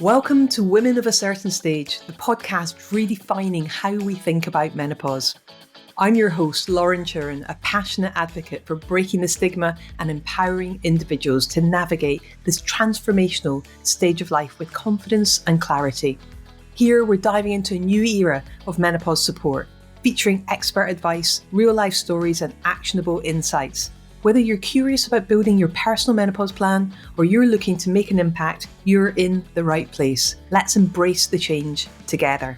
Welcome to Women of a Certain Stage, the podcast redefining how we think about menopause. I'm your host, Lauren, a passionate advocate for breaking the stigma and empowering individuals to navigate this transformational stage of life with confidence and clarity. Here, we're diving into a new era of menopause support, featuring expert advice, real-life stories, and actionable insights. Whether you're curious about building your personal menopause plan or you're looking to make an impact, you're in the right place. Let's embrace the change together.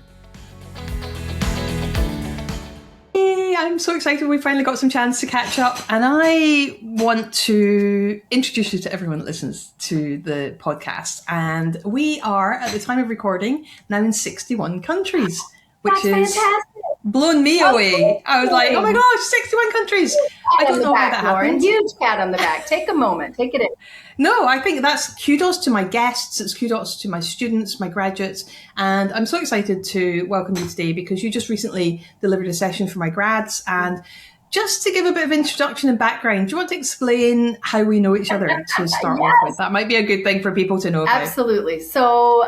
Hey, I'm so excited we finally got some chance to catch up, and I want to introduce you to everyone that listens to the podcast. And we are, at the time of recording, now in 61 countries, which That's is fantastic. Blown me away. I was like, oh my gosh, 61 countries. I don't know how that happened. Huge pat on the back. Take a moment. Take it in. No, I think that's kudos to my guests. It's kudos to my students, my graduates. And I'm so excited to welcome you today because you just recently delivered a session for my grads. And just to give a bit of introduction and background, do you want to explain how we know each other to start off with? That might be a good thing for people to know about. Absolutely. So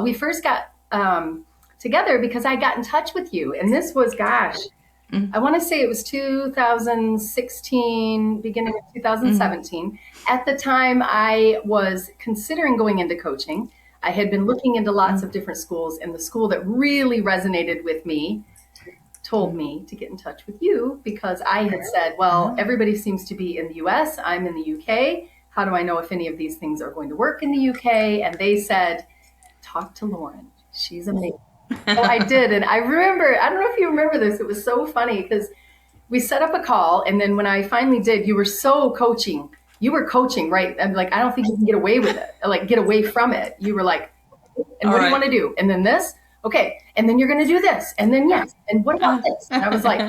we first got together because I got in touch with you. And this was, I want to say it was 2016, beginning of 2017. At the time, I was considering going into coaching. I had been looking into lots of different schools, and the school that really resonated with me told me to get in touch with you because I had said, well, everybody seems to be in the US. I'm in the UK. How do I know if any of these things are going to work in the UK? And they said, talk to Lauren. She's amazing. So I did. And I remember, I don't know if you remember this, it was so funny because we set up a call. And then when I finally did, you were so coaching. You were coaching, right? I'm like, I don't think you can get away with it. Like, get away from it. You were like, and what do you want to do? And then this? Okay. And then you're going to do this. And then yes. And what about this? And I was like,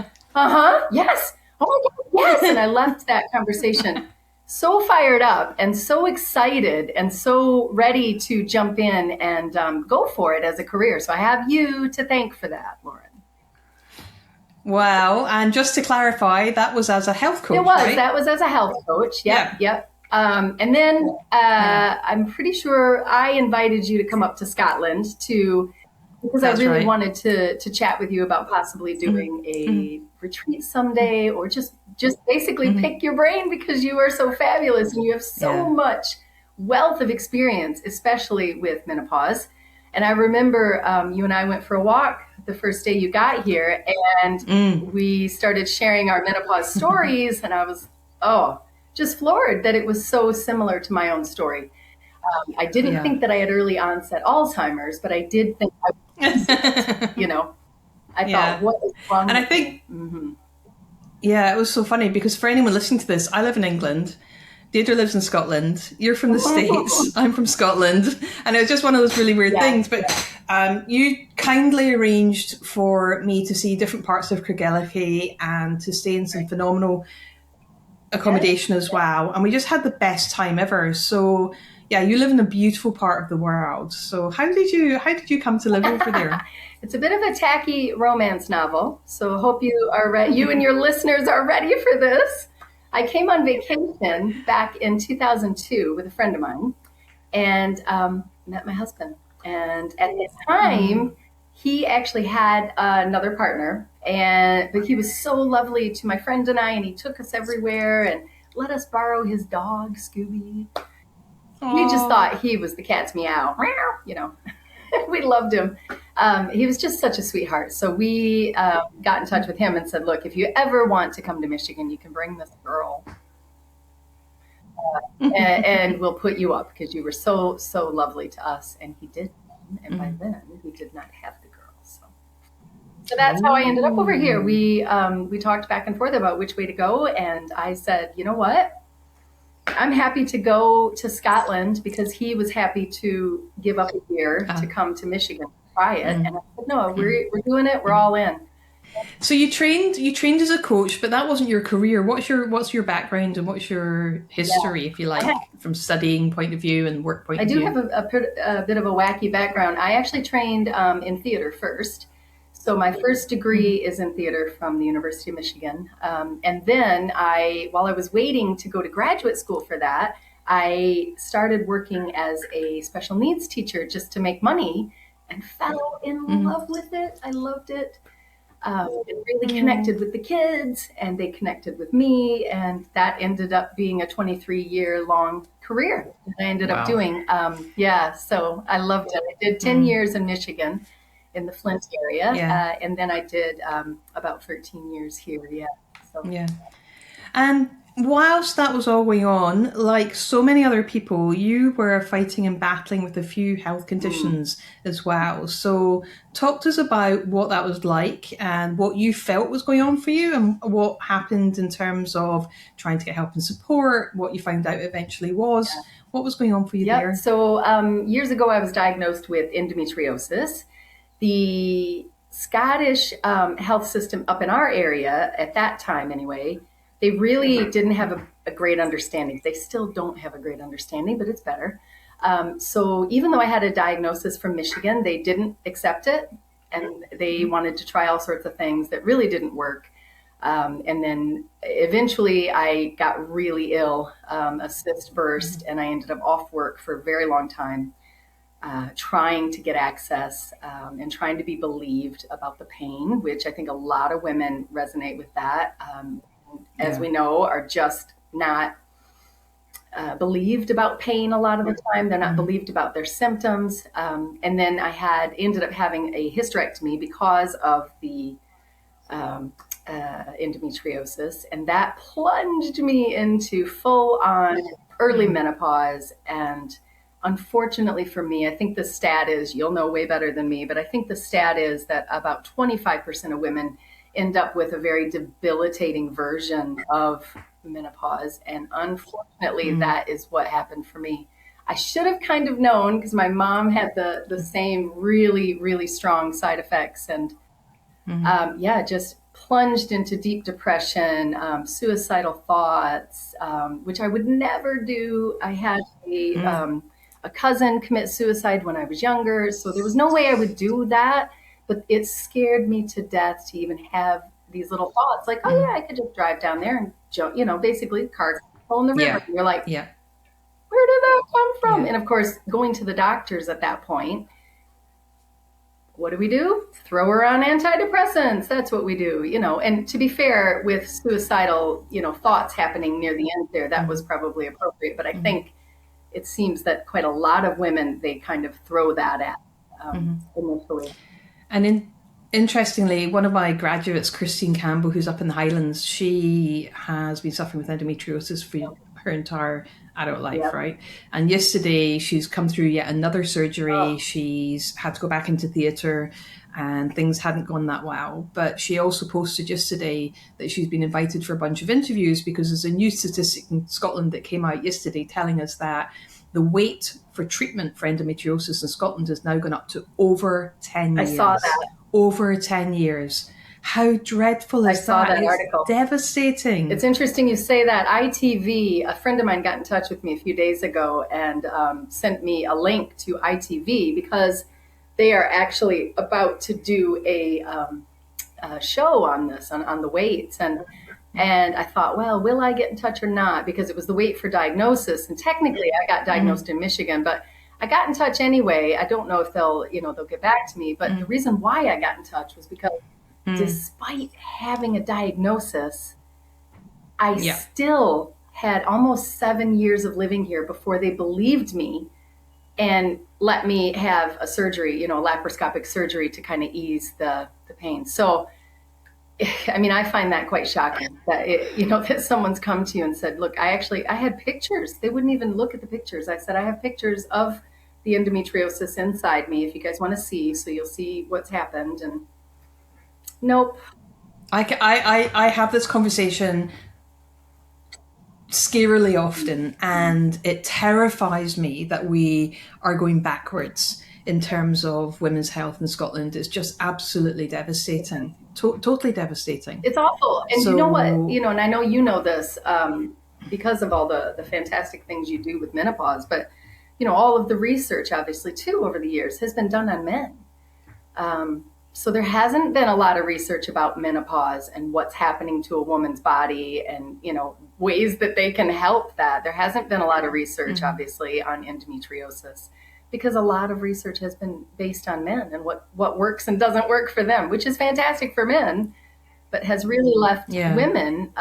yes. Oh my God, yes. And I left that conversation so fired up and so excited and so ready to jump in and go for it as a career. So I have you to thank for that, Lauren. Wow. And just to clarify, that was as a health coach, It was. Right? That was as a health coach. Yep. And then I'm pretty sure I invited you to come up to Scotland because I really wanted to chat with you about possibly doing a retreat someday, or just basically pick your brain because you are so fabulous and you have so much wealth of experience, especially with menopause. And I remember you and I went for a walk the first day you got here, and we started sharing our menopause stories, and I was just floored that it was so similar to my own story. I didn't think that I had early onset Alzheimer's, but I did think I thought, what is wrong? And I think, it was so funny because for anyone listening to this, I live in England. Deidre lives in Scotland. You're from the States. I'm from Scotland. And it was just one of those really weird things. But you kindly arranged for me to see different parts of Craigellachie and to stay in some phenomenal accommodation as well. And we just had the best time ever. So yeah, you live in a beautiful part of the world. So how did you come to live over there? It's a bit of a tacky romance novel. So I hope you are ready. You and your listeners are ready for this. I came on vacation back in 2002 with a friend of mine and met my husband. And at the time, he actually had another partner, but he was so lovely to my friend and I, and he took us everywhere and let us borrow his dog, Scooby. We just thought he was the cat's meow, we loved him. He was just such a sweetheart. So we got in touch with him and said, look, if you ever want to come to Michigan, you can bring this girl and we'll put you up because you were so, so lovely to us. And he did. And by then he did not have the girl. So that's how I ended up over here. We talked back and forth about which way to go. And I said, you know what? I'm happy to go to Scotland because he was happy to give up a year to come to Michigan to try it. And I said, no, we're doing it. We're all in. So you trained as a coach, but that wasn't your career. What's your background and what's your history, if you like, from studying point of view and work point of view? I do have a bit of a wacky background. I actually trained in theater first. So my first degree is in theater from the University of Michigan. And then while I was waiting to go to graduate school for that, I started working as a special needs teacher just to make money and fell in love with it. I loved it. And really connected with the kids, and they connected with me, and that ended up being a 23-year long career that I ended up doing. So I loved it. I did 10 years in Michigan in the Flint area, and then I did about 13 years here. And whilst that was all going on, like so many other people, you were fighting and battling with a few health conditions as well. So talk to us about what that was like and what you felt was going on for you and what happened in terms of trying to get help and support, what you found out eventually was. What was going on for you there? So years ago, I was diagnosed with endometriosis. The Scottish health system up in our area, at that time anyway, they really didn't have a great understanding. They still don't have a great understanding, but it's better. So even though I had a diagnosis from Michigan, they didn't accept it, and they wanted to try all sorts of things that really didn't work. And then eventually I got really ill, a cyst burst, and I ended up off work for a very long time, trying to get access and trying to be believed about the pain, which I think a lot of women resonate with that. As we know, are just not believed about pain a lot of the time. They're not believed about their symptoms. And then I ended up having a hysterectomy because of the endometriosis, and that plunged me into full-on early menopause. And unfortunately for me, I think the stat is, you'll know way better than me, but I think the stat is that about 25% of women end up with a very debilitating version of menopause. And unfortunately, that is what happened for me. I should have kind of known, because my mom had the same really, really strong side effects. And just plunged into deep depression, suicidal thoughts, which I would never do. I had a cousin commit suicide when I was younger, so there was no way I would do that. But it scared me to death to even have these little thoughts like, oh yeah, I could just drive down there and jump, basically car in the river. And you're like, where did that come from? And of course, going to the doctors at that point, what do? Throw her on antidepressants. That's what we do, And to be fair, with suicidal, thoughts happening near the end there, that was probably appropriate. But I think it seems that quite a lot of women, they kind of throw that at initially. And interestingly, one of my graduates, Christine Campbell, who's up in the Highlands, she has been suffering with endometriosis for her entire adult life, right? And yesterday she's come through yet another surgery. She's had to go back into theatre and things hadn't gone that well. But she also posted yesterday that she's been invited for a bunch of interviews because there's a new statistic in Scotland that came out yesterday telling us that the wait for treatment for endometriosis in Scotland has now gone up to over 10 years. I saw that. Over 10 years. How dreadful is that? I saw that article. It's devastating. It's interesting you say that. ITV, a friend of mine got in touch with me a few days ago and sent me a link to ITV because they are actually about to do a show on this, on the weights. And I thought, well, will I get in touch or not? Because it was the wait for diagnosis. And technically, I got diagnosed in Michigan, but I got in touch anyway. I don't know if they'll get back to me. But the reason why I got in touch was because despite having a diagnosis, I still had almost 7 years of living here before they believed me and let me have a surgery, laparoscopic surgery to kind of ease the pain. So, I mean, I find that quite shocking that, that someone's come to you and said, look, I had pictures. They wouldn't even look at the pictures. I said, I have pictures of the endometriosis inside me if you guys want to see, so you'll see what's happened. And nope. I have this conversation scarily often, and it terrifies me that we are going backwards in terms of women's health in Scotland. It's just absolutely devastating. Totally devastating. It's awful. And you know what, and I know you know this because of all the fantastic things you do with menopause, but all of the research obviously too over the years has been done on men. So there hasn't been a lot of research about menopause and what's happening to a woman's body and, ways that they can help that. There hasn't been a lot of research, obviously, on endometriosis, because a lot of research has been based on men and what works and doesn't work for them, which is fantastic for men, but has really left women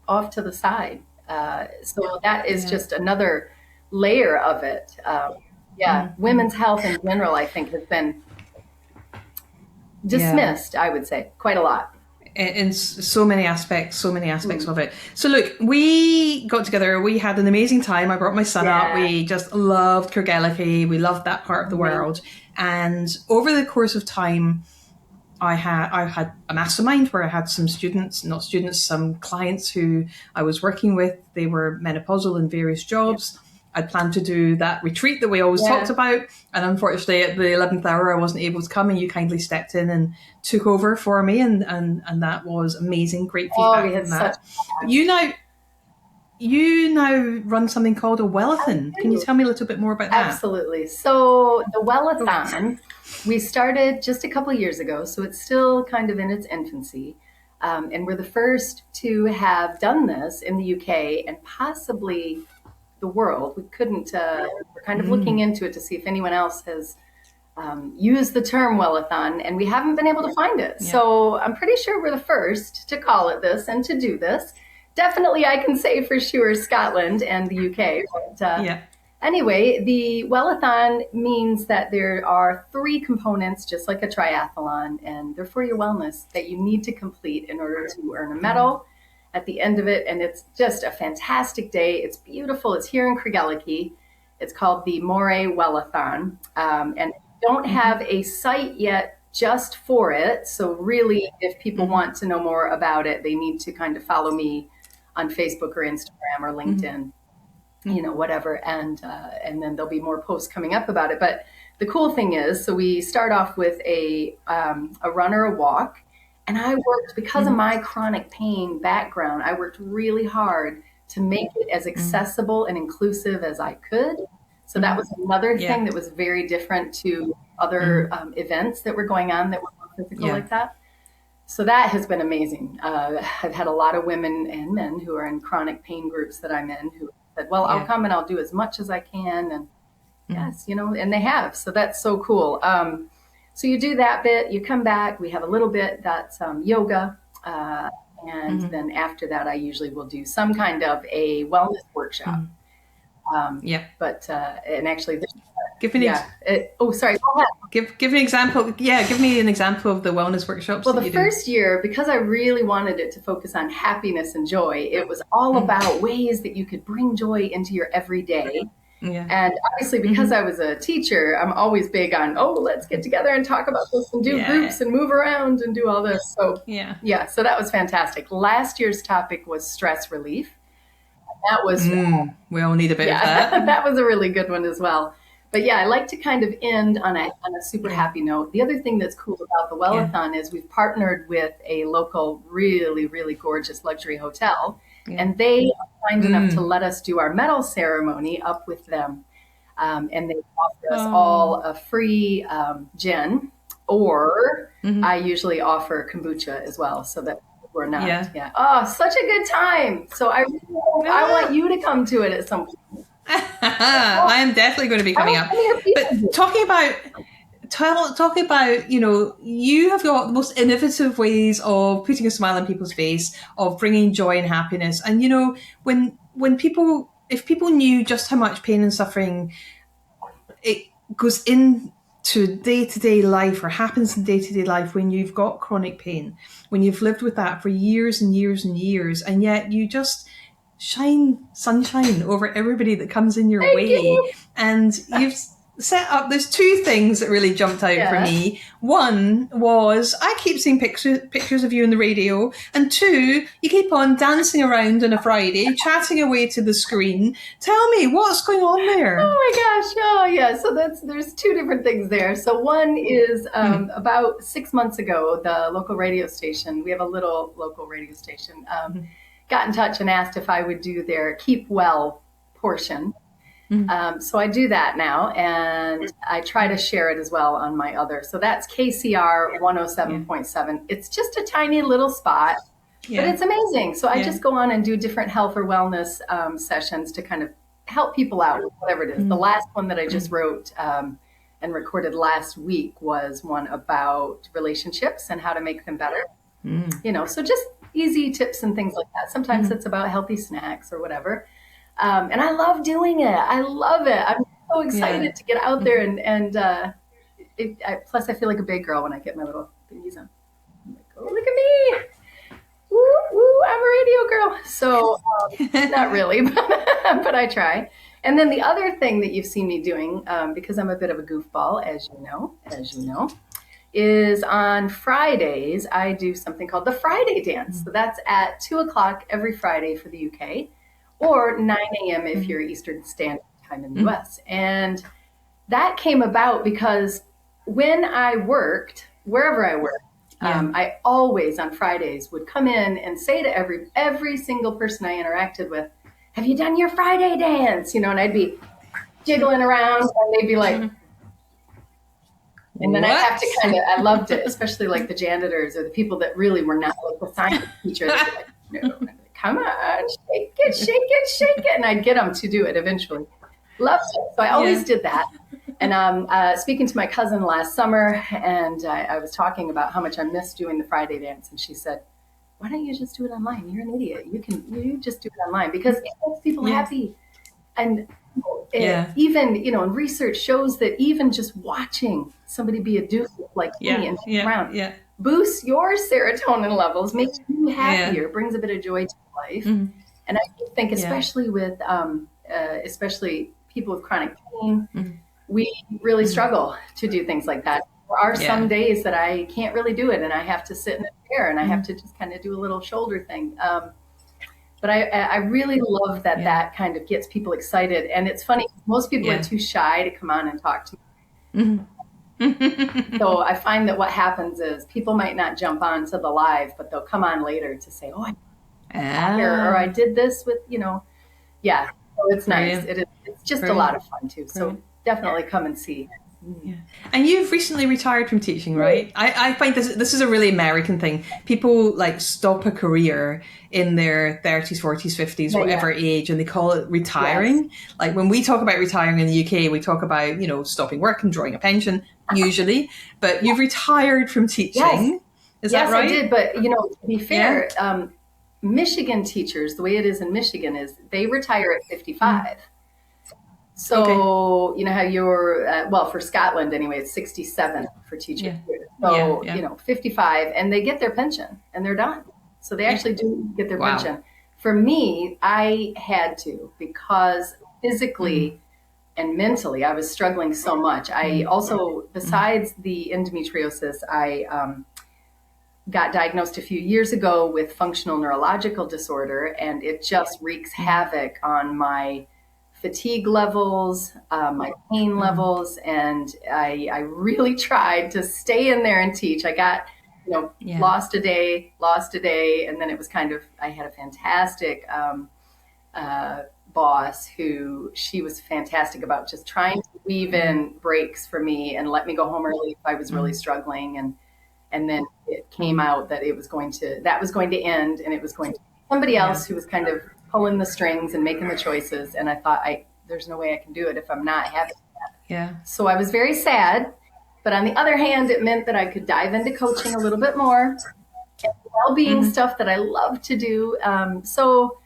off to the side. So that is just another layer of it. Women's health in general, I think, has been dismissed, I would say, quite a lot. In so many aspects of it. So look, we got together, we had an amazing time. I brought my son up. We just loved Kergellicky. We loved that part of the world. And over the course of time, I had a mastermind where I had some some clients who I was working with. They were menopausal in various jobs. I planned to do that retreat that we always talked about. And unfortunately, at the 11th hour, I wasn't able to come, and you kindly stepped in and took over for me. And that was amazing. Great feedback from that. You now run something called a Wellathon. Can you tell me a little bit more about that? Absolutely. So the Wellathon, we started just a couple of years ago. So it's still kind of in its infancy. And we're the first to have done this in the UK and possibly the world. We couldn't, we're kind of looking into it to see if anyone else has used the term Wellathon, and we haven't been able to find it. So I'm pretty sure we're the first to call it this and to do this. Definitely, I can say for sure Scotland and the UK. But anyway, the Wellathon means that there are 3 components, just like a triathlon, and they're for your wellness that you need to complete in order to earn a medal at the end of it. And it's just a fantastic day. It's beautiful. It's here in Kergellicky. It's called the Moray Wellathon. And don't have a site yet just for it. So really, if people want to know more about it, they need to kind of follow me on Facebook or Instagram or LinkedIn, whatever. And then there'll be more posts coming up about it. But the cool thing is, so we start off with a run or a walk. And I worked, because of my chronic pain background, I worked really hard to make it as accessible and inclusive as I could. So that was another thing that was very different to other events that were going on that were more physical like that. So that has been amazing. I've had a lot of women and men who are in chronic pain groups that I'm in who said, well, I'll come and I'll do as much as I can. And and they have. So that's so cool. So you do that bit, you come back, we have a little bit that's yoga. And then after that, I usually will do some kind of a wellness workshop. But, and actually, give me sorry. Go ahead. Give an example. Yeah, give me an example of the wellness workshops. Well, the first year, because I really wanted it to focus on happiness and joy, it was all about ways that you could bring joy into your everyday. And obviously, because I was a teacher, I'm always big on, let's get together and talk about this and do groups and move around and do all this. So so that was fantastic. Last year's topic was stress relief. That was we all need a bit of that. That was a really good one as well. But I like to kind of end on a super happy note. The other thing that's cool about the Wellathon is we've partnered with a local, really, really gorgeous luxury hotel. And they are kind enough to let us do our medal ceremony up with them. And they offer us all a free gin, or I usually offer kombucha as well, so that we're not. Oh, such a good time. So I want you to come to it at some point. I am definitely going to be coming up. But talking about, you have got the most innovative ways of putting a smile on people's face, of bringing joy and happiness. And, if people knew just how much pain and suffering it goes into day-to-day life, or happens in day-to-day life when you've got chronic pain, when you've lived with that for years and years and years, and yet you just shine sunshine over everybody that comes in your way. And you've set up, there's 2 things that really jumped out for me. One was, I keep seeing pictures of you on the radio, and 2, you keep on dancing around on a Friday, chatting away to the screen. Tell me, what's going on there? Oh my gosh, so there's 2 different things there. So one is about 6 months ago, the local radio station, we have a little local radio station, got in touch and asked if I would do their Keep Well portion. So I do that now, and I try to share it as well on my other. So that's KCR 107.7. It's just a tiny little spot, but it's amazing. So I just go on and do different health or wellness sessions to kind of help people out with whatever it is. The last one that I just wrote and recorded last week was one about relationships and how to make them better. You know, so just easy tips and things like that. Sometimes it's about healthy snacks or whatever. And I love doing it. I love it. I'm so excited to get out there plus I feel like a big girl when I get my little thingies on. I'm like, oh, look at me. Woo, woo, I'm a radio girl. So not really, but I try. And then the other thing that you've seen me doing, because I'm a bit of a goofball, as you know, is on Fridays, I do something called the Friday dance. So that's at 2:00 every Friday for the UK, or 9 a.m. if you're Eastern Standard Time in the US. And that came about because when I worked, wherever I worked, I always on Fridays would come in and say to every single person I interacted with, have you done your Friday dance? You know, and I'd be jiggling around and they'd be like, and then I have to I loved it, especially like the janitors or the people that really were not like the science teacher. They'd be like, no, come on, shake it. And I'd get them to do it eventually. Loved it. So I always did that. And I'm speaking to my cousin last summer, and I was talking about how much I miss doing the Friday dance. And she said, why don't you just do it online? You're an idiot. You just do it online because it makes people happy. And even, you know, and research shows that even just watching somebody be a doofus like me and around boosts your serotonin levels, makes you happier, brings a bit of joy to life. And I think especially with especially people with chronic pain, we really struggle to do things like that. There are some days that I can't really do it and I have to sit in a chair and I have to just kind of do a little shoulder thing. But I really love that kind of gets people excited. And it's funny, most people are too shy to come on and talk to me. So I find that what happens is people might not jump on to the live, but they'll come on later to say, oh, or I did this with, you know, so it's nice. It's just a lot of fun too. So definitely come and see. And you've recently retired from teaching, right? I find this is a really American thing. People like stop a career in their 30s, 40s, 50s, whatever age, and they call it retiring. Like when we talk about retiring in the UK, we talk about, you know, stopping work and drawing a pension usually, but you've retired from teaching. Is that right? Yes, I did. But, you know, to be fair, Michigan teachers, the way it is in Michigan is they retire at 55. So, you know how you're, for Scotland anyway, it's 67 for teachers. So, you know, 55 and they get their pension and they're done. So they actually do get their pension. For me, I had to because physically and mentally I was struggling so much. I also, besides the endometriosis, I got diagnosed a few years ago with functional neurological disorder, and it just wreaks havoc on my fatigue levels, my pain levels, and I really tried to stay in there and teach. I got, you know, lost a day, and then it was kind of, I had a fantastic boss who, she was fantastic about just trying to weave in breaks for me and let me go home early if I was really struggling, and then it came out that that was going to end, and it was going to be somebody else who was kind of pulling the strings and making the choices. And I thought, there's no way I can do it if I'm not having that. So I was very sad. But on the other hand, it meant that I could dive into coaching a little bit more, and well-being stuff that I love to do. So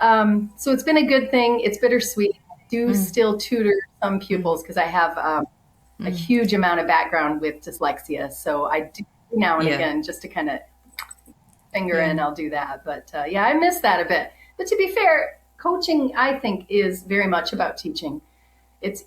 it's been a good thing. It's bittersweet. I do still tutor some pupils because I have a huge amount of background with dyslexia. So I do now and again just to kind of finger in, I'll do that. But I miss that a bit. But to be fair, coaching, I think, is very much about teaching.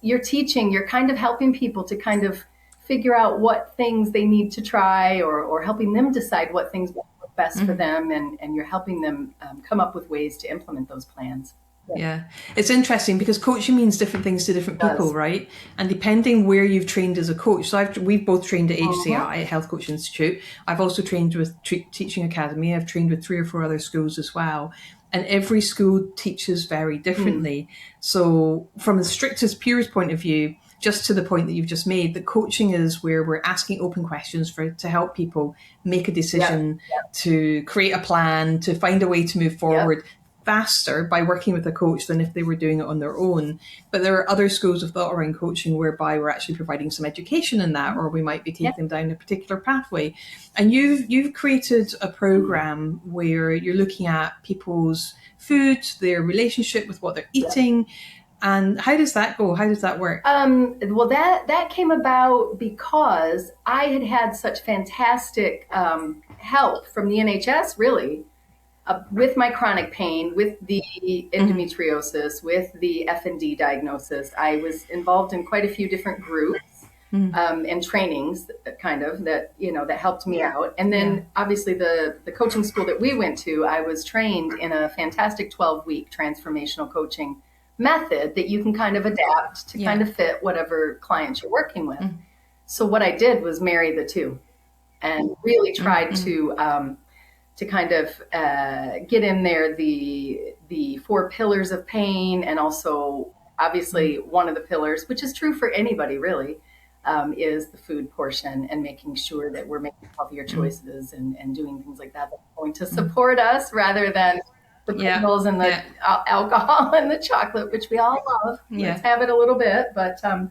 You're teaching, you're kind of helping people to kind of figure out what things they need to try, or helping them decide what things work best for them, and you're helping them come up with ways to implement those plans. Yeah, it's interesting because coaching means different things to different people, right? And depending where you've trained as a coach. So we've both trained at HCI, Health Coach Institute. I've also trained with Teaching Academy. I've trained with 3 or 4 other schools as well. and every school teaches very differently. So from the strictest, purest point of view, just to the point that you've just made, that coaching is where we're asking open questions to help people make a decision, to create a plan, to find a way to move forward faster by working with a coach than if they were doing it on their own. But there are other schools of thought around coaching whereby we're actually providing some education in that, or we might be taking them down a particular pathway. And you've created a program where you're looking at people's food, their relationship with what they're eating. And how does that go? How does that work? Well, that came about because I had such fantastic help from the NHS, really, with my chronic pain, with the endometriosis, with the FND diagnosis. I was involved in quite a few different groups and trainings, kind of, that helped me out. And then obviously the coaching school that we went to, I was trained in a fantastic 12-week transformational coaching method that you can kind of adapt to kind of fit whatever clients you're working with. So what I did was marry the two and really tried to kind of get in there the 4 pillars of pain, and also obviously one of the pillars, which is true for anybody really, is the food portion, and making sure that we're making healthier choices and doing things like that that are going to support us rather than the pills and the alcohol and the chocolate, which we all love. Let's have it a little bit. But so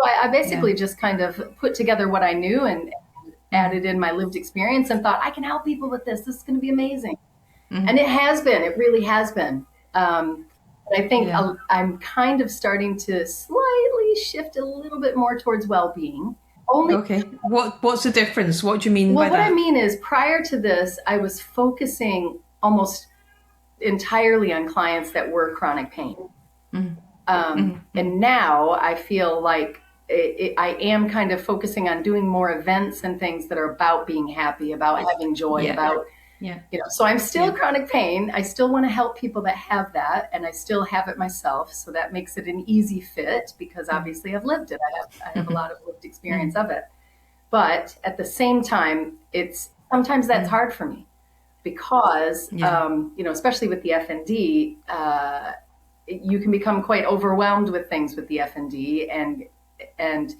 I basically just kind of put together what I knew and added in my lived experience and thought, I can help people with this. This is going to be amazing. And it has been. It really has been. But I think I'm kind of starting to slightly shift a little bit more towards well-being. Okay. What's the difference? What do you mean by that? Well, what I mean is, prior to this, I was focusing almost entirely on clients that were chronic pain. And now I feel like I am kind of focusing on doing more events and things that are about being happy, about having joy, about, so I'm still chronic pain. I still want to help people that have that, and I still have it myself. So that makes it an easy fit because obviously I've lived it. I have a lot of lived experience of it. But at the same time, sometimes that's hard for me because, especially with the FND, you can become quite overwhelmed with things with the FND, and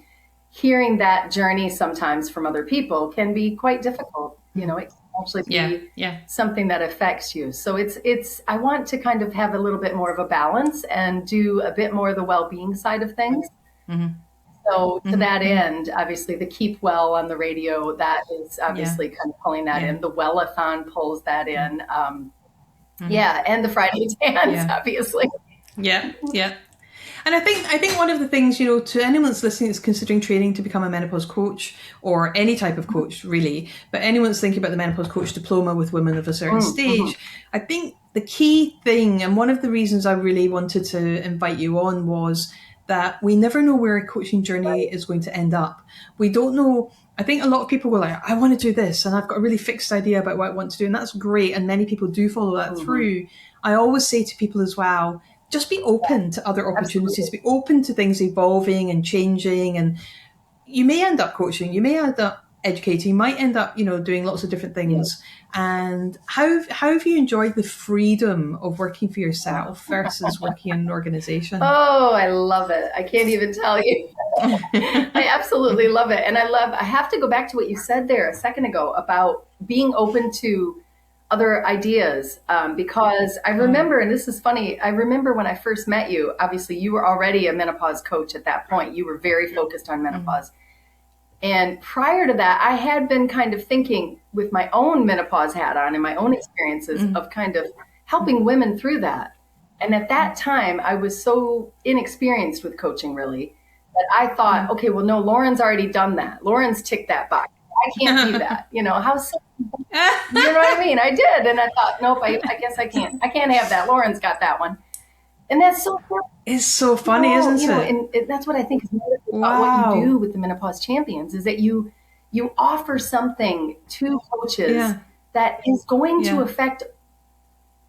hearing that journey sometimes from other people can be quite difficult. It can actually be something that affects you. So I want to kind of have a little bit more of a balance and do a bit more of the well-being side of things. So to that end, obviously the Keep Well on the radio, that is obviously kind of pulling that in. The Wellathon pulls that in. And the Friday Dance, obviously. And I think one of the things, to anyone that's listening that's considering training to become a menopause coach, or any type of coach really, but anyone that's thinking about the menopause coach diploma with women of a certain stage, I think the key thing, and one of the reasons I really wanted to invite you on, was that we never know where a coaching journey is going to end up. We don't know. I think a lot of people go like, I want to do this, and I've got a really fixed idea about what I want to do, and that's great, and many people do follow that through. I always say to people as well, just be open to other opportunities, be open to things evolving and changing, and you may end up coaching, you may end up educating, you might end up, doing lots of different things. And how have you enjoyed the freedom of working for yourself versus working in an organization? Oh, I love it. I can't even tell you. I absolutely love it. And I have to go back to what you said there a second ago about being open to other ideas, because I remember, and this is funny, I remember when I first met you, obviously you were already a menopause coach at that point. You were very focused on menopause. And prior to that, I had been kind of thinking with my own menopause hat on and my own experiences of kind of helping women through that. And at that time, I was so inexperienced with coaching, really, that I thought, okay, well, no, Lauren's already done that. Lauren's ticked that box. I can't do that. How simple. You know what I mean? I did. And I thought, nope, I guess I can't. I can't have that. Lauren's got that one. And that's so funny. It's so funny, isn't it? And that's what I think is wonderful about what you do with the Menopause Champions, is that you offer something to coaches that is going to affect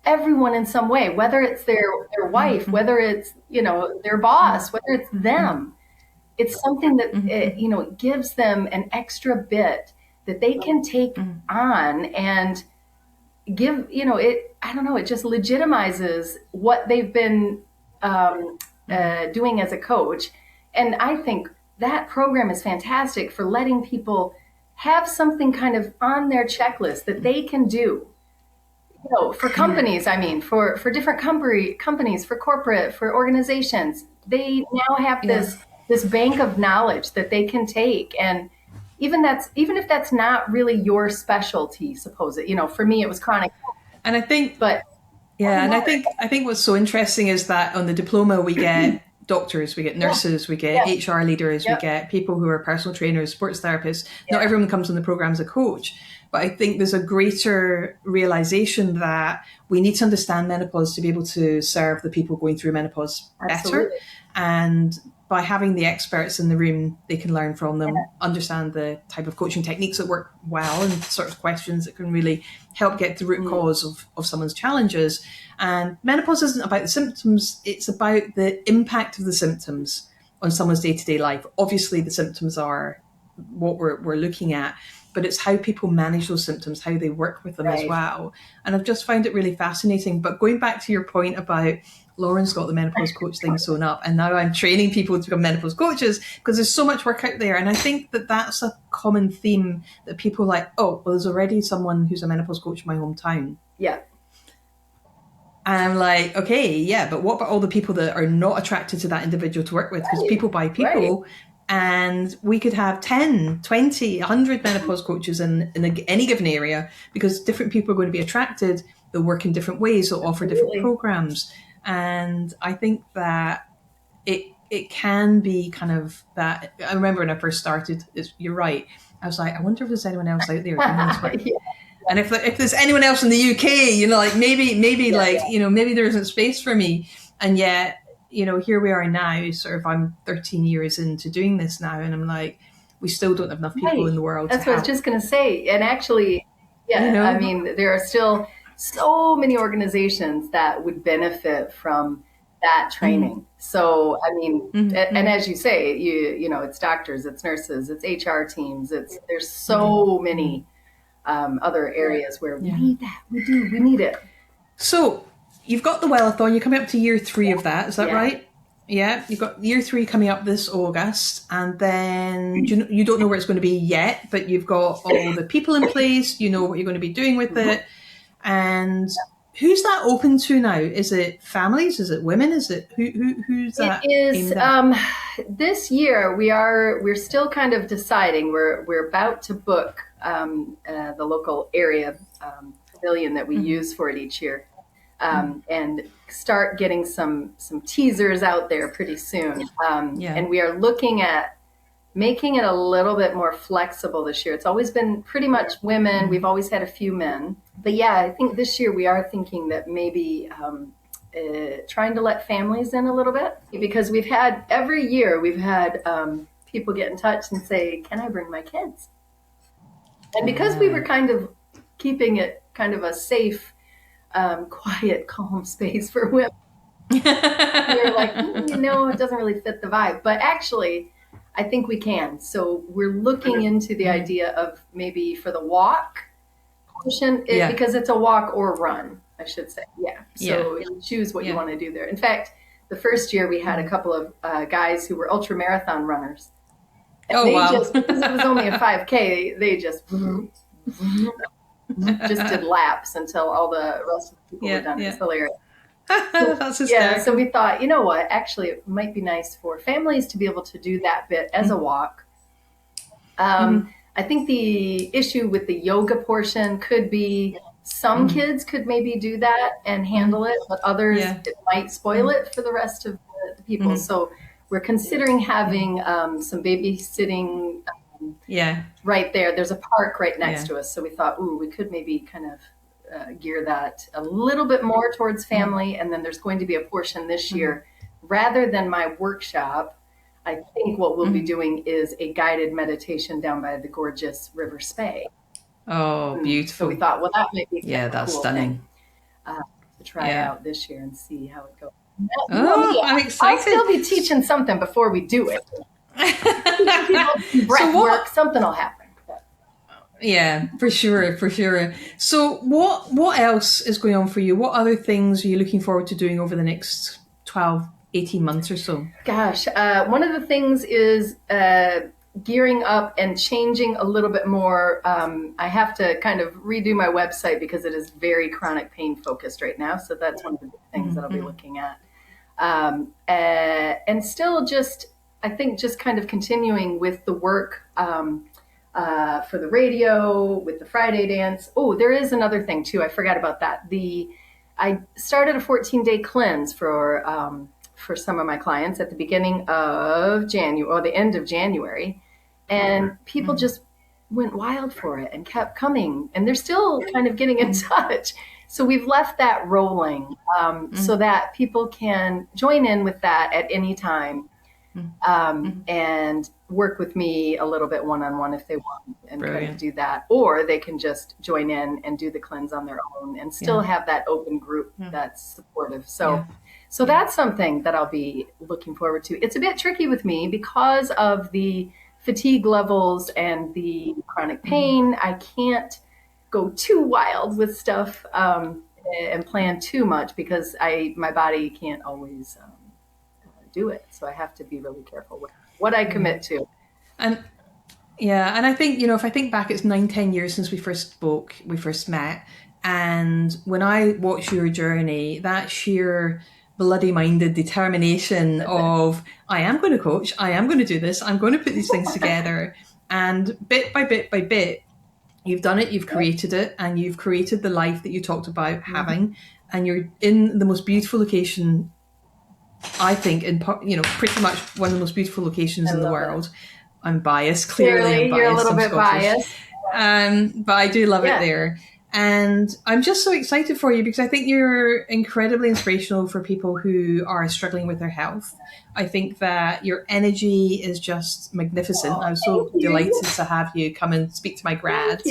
everyone in some way, whether it's their wife, whether it's, their boss, whether it's them. It's something that, gives them an extra bit that they can take on and, give, I don't know, it just legitimizes what they've been doing as a coach. And I think that program is fantastic for letting people have something kind of on their checklist that they can do. For companies, I mean, for different companies, for corporate, for organizations, they now have this bank of knowledge that they can take. And even if that's not really your specialty, suppose it, for me, it was chronic. And I think, but yeah, and I think what's so interesting is that on the diploma we get doctors, we get nurses, we get HR leaders, we get people who are personal trainers, sports therapists. Not everyone comes on the program as a coach. But I think there's a greater realization that we need to understand menopause to be able to serve the people going through menopause better. And by having the experts in the room, they can learn from them, understand the type of coaching techniques that work well and sort of questions that can really help get to the root cause of someone's challenges. And menopause isn't about the symptoms, it's about the impact of the symptoms on someone's day-to-day life. Obviously, the symptoms are what we're looking at, but it's how people manage those symptoms, how they work with them as well. And I've just found it really fascinating. But going back to your point about Lauren's got the menopause coach thing sewn up, and now I'm training people to become menopause coaches because there's so much work out there. And I think that that's a common theme that people are like, oh, well, there's already someone who's a menopause coach in my hometown. Yeah. And I'm like, okay, yeah, but what about all the people that are not attracted to that individual to work with? Because people buy people. And we could have 10, 20, 100 menopause coaches in any given area because different people are going to be attracted. They'll work in different ways. They'll offer different programs. And I think that it can be kind of that. I remember when I first started, you're right. I was like, I wonder if there's anyone else out there doing this work. And if there's anyone else in the UK, like maybe maybe there isn't space for me. And yet, here we are now, sort of I'm 13 years into doing this now, and I'm like, we still don't have enough people in the world. That's what I was just going to say. And actually, I mean, there are still so many organizations that would benefit from that training. So, I mean, and as you say, it's doctors, it's nurses, it's HR teams, there's so many other areas where we need that. We need it. So, you've got the Wellathon. You're coming up to year 3 of that. Is that right? Yeah. You've got year 3 coming up this August. And then you don't know where it's going to be yet, but you've got all the people in place. You know what you're going to be doing with it. And who's that open to now? Is it families? Is it women? Is it who's that? It is. This year we're still kind of deciding. We're about to book the local area pavilion that we use for it each year. And start getting some teasers out there pretty soon. And we are looking at making it a little bit more flexible this year. It's always been pretty much women. We've always had a few men. But I think this year we are thinking that maybe trying to let families in a little bit. Because every year we've had people get in touch and say, can I bring my kids? And because we were kind of keeping it kind of a safe, quiet, calm space for women. We're like, it doesn't really fit the vibe. But actually, I think we can. So we're looking into the idea of maybe for the walk portion, because it's a walk or run, I should say. So you choose what you want to do there. In fact, the first year we had a couple of guys who were ultra marathon runners. And because it was only a 5K, they just did laps until all the rest of the people were done. It's hilarious. So we thought, what? Actually, it might be nice for families to be able to do that bit as a walk. I think the issue with the yoga portion could be some kids could maybe do that and handle it, but others, it might spoil it for the rest of the people. So we're considering having some babysitting right there. There's a park right next to us. So we thought, we could maybe kind of gear that a little bit more towards family. And then there's going to be a portion this year, rather than my workshop. I think what we'll be doing is a guided meditation down by the gorgeous River Spey. Oh, beautiful. So we thought, that might be that's cool stunning. To try out this year and see how it goes. I'm excited. I'll still be teaching something before we do it. Breath work, something will happen. Yeah, for sure, for sure. So what else is going on for you? What other things are you looking forward to doing over the next 12, 18 months or so? Gosh, one of the things is gearing up and changing a little bit more. I have to kind of redo my website because it is very chronic pain focused right now. So that's one of the big things that I'll be looking at. And still just, I think just kind of continuing with the work for the radio, with the Friday dance. Oh, there is another thing too. I forgot about that. I started a 14-day cleanse for some of my clients at the beginning of January or the end of January. And people just went wild for it and kept coming. And they're still kind of getting in touch. So we've left that rolling so that people can join in with that at any time and work with me a little bit one-on-one if they want and kind of do that. Or they can just join in and do the cleanse on their own and still have that open group that's supportive. So that's something that I'll be looking forward to. It's a bit tricky with me because of the fatigue levels and the chronic pain. I can't go too wild with stuff and plan too much because my body can't always do it. So I have to be really careful with what I commit to. And and I think, if I think back, it's 9-10 years since we first spoke, we first met. And when I watch your journey, that sheer bloody-minded determination of, I am going to coach, I am going to do this, I'm going to put these things together. And bit by bit by bit, you've done it, you've created it, and you've created the life that you talked about having. And you're in the most beautiful location, I think, in pretty much one of the most beautiful locations in the world. I'm biased, clearly I'm biased. You're a little bit biased. But I do love it there. And I'm just so excited for you because I think you're incredibly inspirational for people who are struggling with their health. I think that your energy is just magnificent. I was so delighted to have you come and speak to my grads.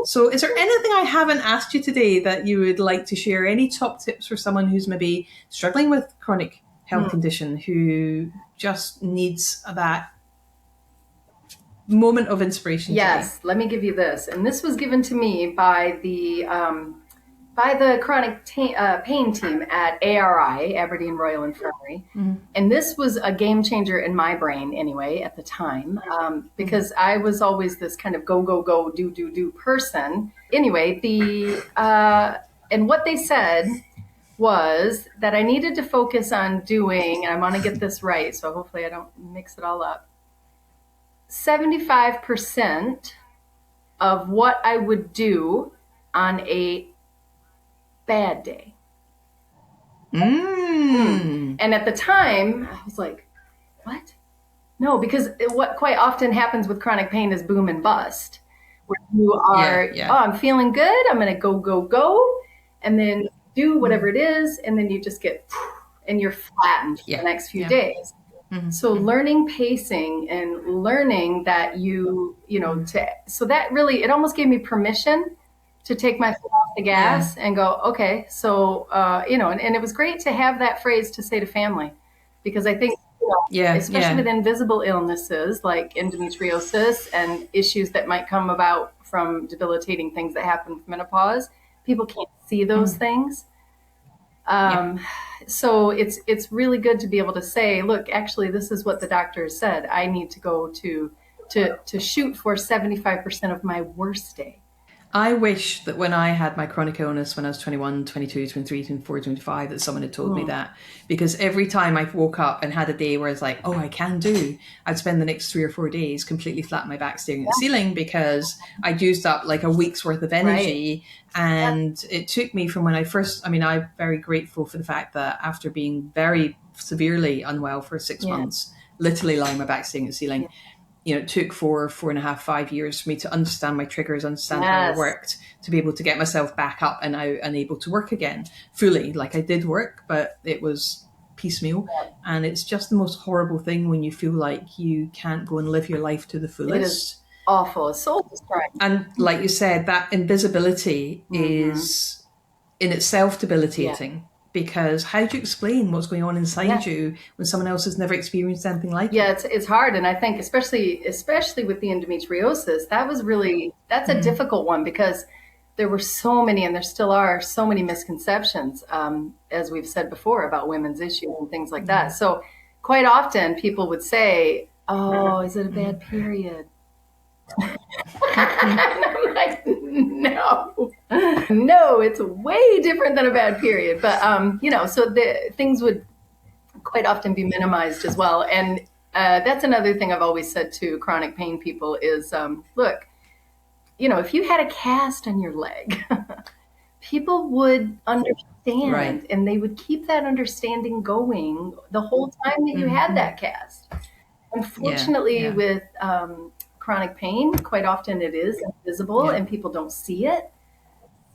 So is there anything I haven't asked you today that you would like to share? Any top tips for someone who's maybe struggling with chronic health condition, who just needs that moment of inspiration? Yes, let me give you this. And this was given to me by the chronic pain team at ARI, Aberdeen Royal Infirmary. And this was a game changer in my brain anyway at the time, because I was always this kind of go, go, go, do person. Anyway, and what they said was that I needed to focus on doing, and I want to get this right, so hopefully I don't mix it all up, 75% of what I would do on a bad day. And at the time, I was like, what? No, because what quite often happens with chronic pain is boom and bust, where you are, oh, I'm feeling good, I'm going to go, go, go, and then do whatever it is, and then you just get, and you're flattened for the next few days. So learning pacing and learning that so that really, it almost gave me permission to take my foot off the gas and go, okay, so, and it was great to have that phrase to say to family, because I think, especially with invisible illnesses like endometriosis and issues that might come about from debilitating things that happen with menopause, people can't see those things. So it's really good to be able to say, look, actually, this is what the doctor said. I need to go to shoot for 75% of my worst day. I wish that when I had my chronic illness when I was 21, 22, 23, 24, 25, that someone had told me that. Because every time I woke up and had a day where I was like, oh, I can do, I'd spend the next 3 or 4 days completely flat on my back staring at the ceiling because I'd used up like a week's worth of energy. And it took me from when I first, I'm very grateful for the fact that after being very severely unwell for 6 months, literally lying on my back staring at the ceiling, it took 4.5, 5 years for me to understand my triggers, understand how it worked, to be able to get myself back up and out and able to work again fully. Like I did work, but it was piecemeal. And it's just the most horrible thing when you feel like you can't go and live your life to the fullest. It is awful. It's soul destroying. And like you said, that invisibility is in itself debilitating. because how do you explain what's going on inside you when someone else has never experienced anything like it? Yeah, it's hard. And I think especially with the endometriosis, that's a difficult one, because there were so many, and there still are so many misconceptions, as we've said before, about women's issues and things like that. So quite often people would say, oh, is it a bad period? And I'm like, no, it's way different than a bad period. But, so the things would quite often be minimized as well. And that's another thing I've always said to chronic pain people is, look, if you had a cast on your leg, people would understand, and they would keep that understanding going the whole time that you had that cast. Unfortunately, with chronic pain, quite often it is invisible and people don't see it.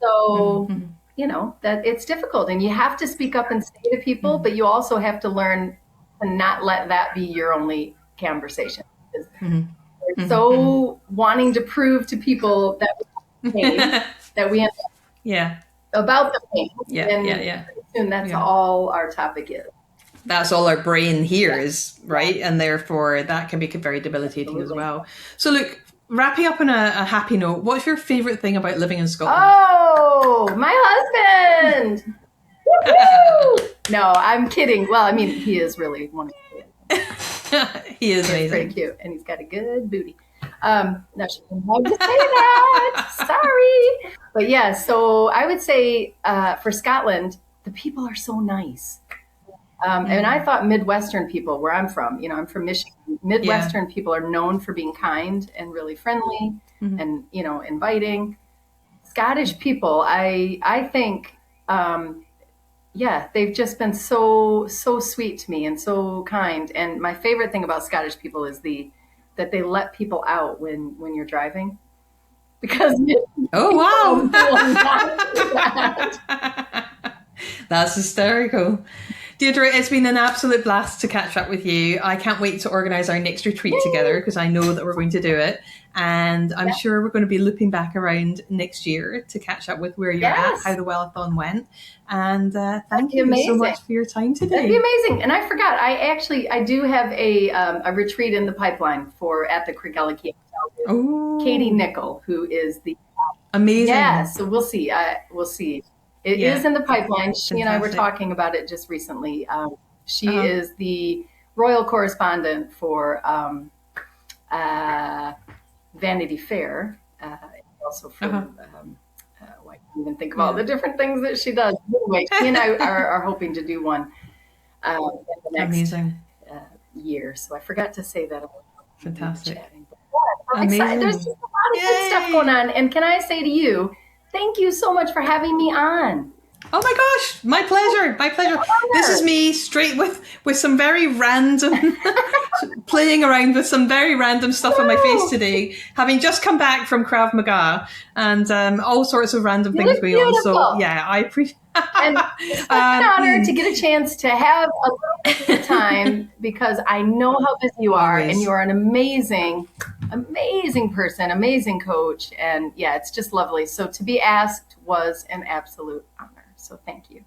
So, that it's difficult, and you have to speak up and say to people, but you also have to learn to not let that be your only conversation. We're so wanting to prove to people that we end up about the pain. Pretty soon that's all our topic is. That's all our brain hears, right? And therefore that can be very debilitating as well. So look, wrapping up on a happy note, what's your favourite thing about living in Scotland? Oh, my husband! Woo-hoo! No, I'm kidding. Well, I mean, he is really one of the He is amazing. He's pretty cute, and he's got a good booty. No, she didn't have to say that. Sorry. But yeah, so I would say for Scotland, the people are so nice. And I thought Midwestern people, where I'm from, I'm from Michigan, Midwestern people are known for being kind and really friendly and, inviting. Scottish people, I think, they've just been so sweet to me and so kind. And my favorite thing about Scottish people is that they let people out when you're driving. Because oh wow, that's hysterical. Deirdre, it's been an absolute blast to catch up with you. I can't wait to organise our next retreat together, because I know that we're going to do it. And I'm sure we're going to be looping back around next year to catch up with where you're at, how the Wellathon went. And thank you so much for your time today. That'd be amazing. And I forgot, I do have a retreat in the pipeline at the Craigellic Hotel. Katie Nickel, who is the amazing. Yeah, so we'll see. We'll see. It is in the pipeline. She and I were talking about it just recently. She is the royal correspondent for Vanity Fair, also for, I can't even think of all the different things that she does. Anyway, she and I are hoping to do one in the next year. So I forgot to say that. Fantastic. I'm excited. There's just a lot of good stuff going on. And can I say to you, thank you so much for having me on. Oh my gosh, my pleasure. This is me straight with some very random, playing around with some very random stuff on my face today, having just come back from Krav Maga and all sorts of random things going on. So yeah, I appreciate And it's such an honor to get a chance to have a little bit of time, because I know how busy you are, and you are an amazing person, amazing coach. And yeah, it's just lovely. So to be asked was an absolute honor. So thank you.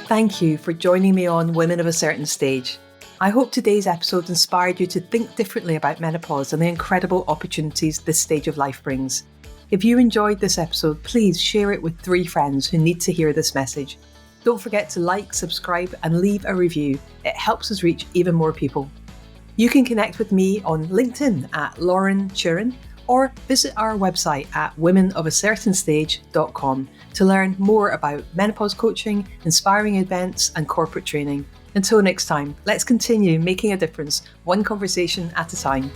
Thank you for joining me on Women of a Certain Stage. I hope today's episode inspired you to think differently about menopause and the incredible opportunities this stage of life brings. If you enjoyed this episode, please share it with 3 friends who need to hear this message. Don't forget to like, subscribe, and leave a review. It helps us reach even more people. You can connect with me on LinkedIn at Lauren Churin, or visit our website at womenofacertainstage.com to learn more about menopause coaching, inspiring events, and corporate training. Until next time, let's continue making a difference, one conversation at a time.